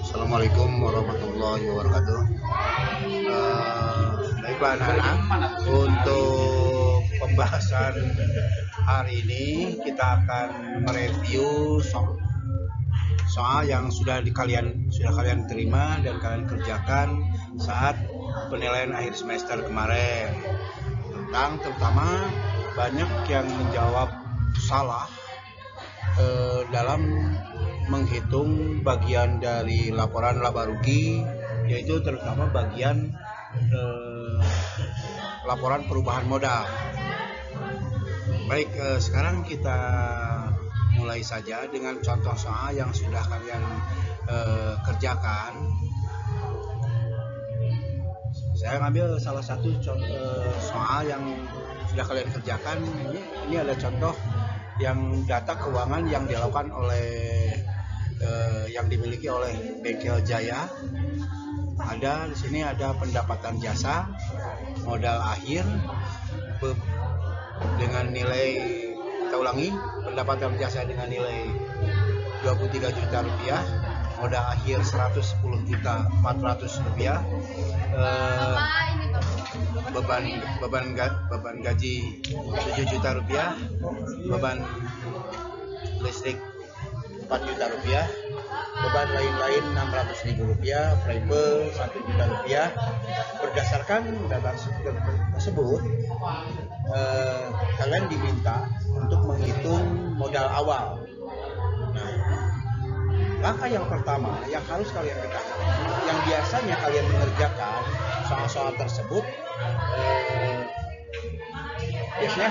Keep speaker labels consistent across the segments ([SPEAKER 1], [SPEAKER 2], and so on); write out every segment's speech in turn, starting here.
[SPEAKER 1] Assalamualaikum warahmatullahi wabarakatuh. Baiklah anak-anak, untuk pembahasan hari ini kita akan mereview soal yang sudah kalian terima dan kalian kerjakan saat penilaian akhir semester kemarin. Terutama banyak yang menjawab salah dalam menghitung bagian dari laporan laba rugi, yaitu terutama bagian laporan perubahan modal. Baik, sekarang kita mulai saja dengan contoh soal yang sudah kalian kerjakan. Saya ngambil salah satu soal yang sudah kalian kerjakan. Ini ada contoh yang data keuangan yang dilakukan oleh yang dimiliki oleh Bengkel Jaya. Di sini ada pendapatan jasa, modal akhir dengan nilai, kita ulangi, pendapatan jasa dengan nilai 23 juta rupiah, modal akhir 110.400.000 rupiah, beban gaji 7 juta rupiah, beban listrik 4 juta rupiah, beban lain-lain 600.000 rupiah, prepay 1 juta rupiah. Berdasarkan data tersebut, kalian diminta untuk menghitung modal awal. Nah, langkah yang pertama yang harus kalian ketahui, yang biasanya kalian mengerjakan soal-soal tersebut, biasanya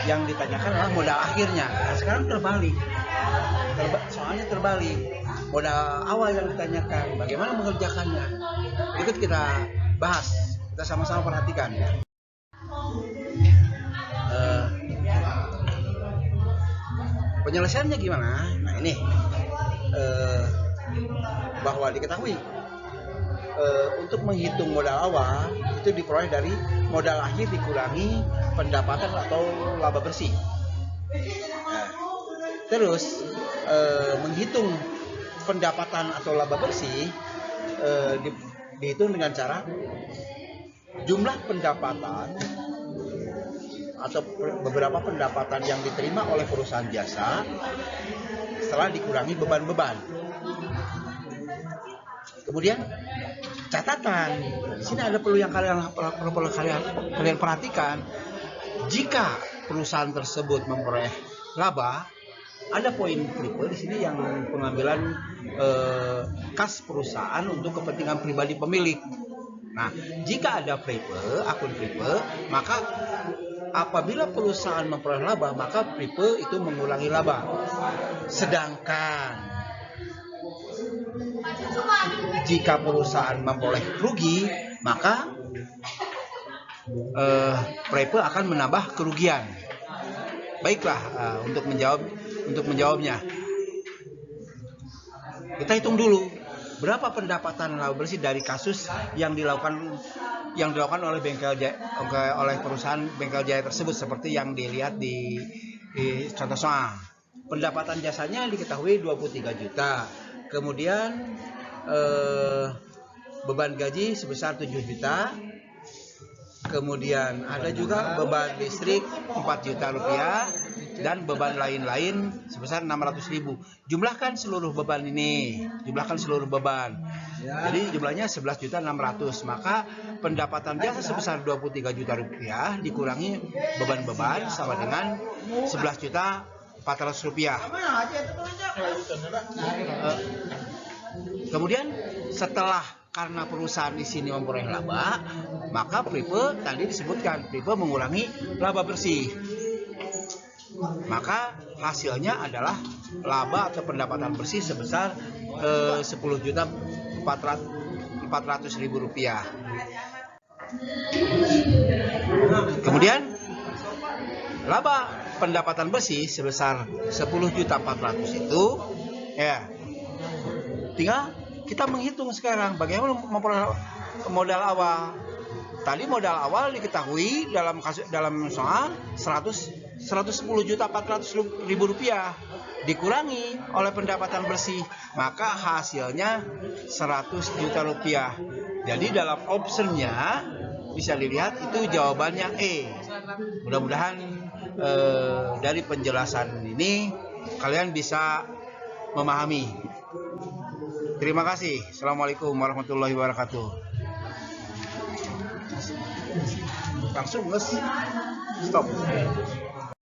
[SPEAKER 1] yang ditanyakan adalah modal akhirnya. Nah, sekarang terbalik. Soalnya terbalik, modal awal yang ditanyakan, bagaimana mengerjakannya. Berikut kita bahas, kita sama-sama perhatikan ya. Penyelesaiannya gimana? Nah ini, bahwa diketahui untuk menghitung modal awal itu diperoleh dari modal akhir dikurangi pendapatan atau laba bersih. Nah, terus menghitung pendapatan atau laba bersih dihitung dengan cara jumlah pendapatan atau beberapa pendapatan yang diterima oleh perusahaan jasa setelah dikurangi beban-beban. Kemudian catatan, di sini ada perlu kalian perhatikan. Jika perusahaan tersebut memperoleh laba, ada poin prepay di sini yang pengambilan kas perusahaan untuk kepentingan pribadi pemilik. Nah, jika ada akun prepay, maka apabila perusahaan memperoleh laba, maka prepay itu mengurangi laba. Sedangkan jika perusahaan memperoleh rugi, maka prepay akan menambah kerugian. Baiklah, untuk menjawabnya, kita hitung dulu berapa pendapatan laba bersih dari kasus yang dilakukan oleh oleh perusahaan Bengkel Jaya tersebut, seperti yang dilihat di contoh soal. Pendapatan jasanya diketahui 23 juta. Kemudian beban gaji sebesar 7 juta. Kemudian ada juga beban listrik 4 juta rupiah dan beban lain-lain sebesar 600.000. Jumlahkan seluruh beban ini, Jadi jumlahnya 11.600.000. Maka pendapatan jasa sebesar 23 juta rupiah dikurangi beban-beban sama dengan 11.400.000 rupiah. Kemudian karena perusahaan di sini memperoleh laba, maka prepay tadi disebutkan, prepay mengurangi laba bersih. Maka hasilnya adalah laba atau pendapatan bersih sebesar 10.400.000 rupiah. Kemudian laba pendapatan bersih sebesar 10.400.000 itu, ya, tinggal kita menghitung sekarang bagaimana memperoleh modal awal. Tadi modal awal diketahui dalam soal 110.400.000 rupiah. dikurangi oleh pendapatan bersih, maka hasilnya 100 juta rupiah. Jadi dalam optionnya bisa dilihat itu jawabannya E. Mudah-mudahan dari penjelasan ini kalian bisa memahami. Terima kasih. Assalamualaikum warahmatullahi wabarakatuh. Langsung stop.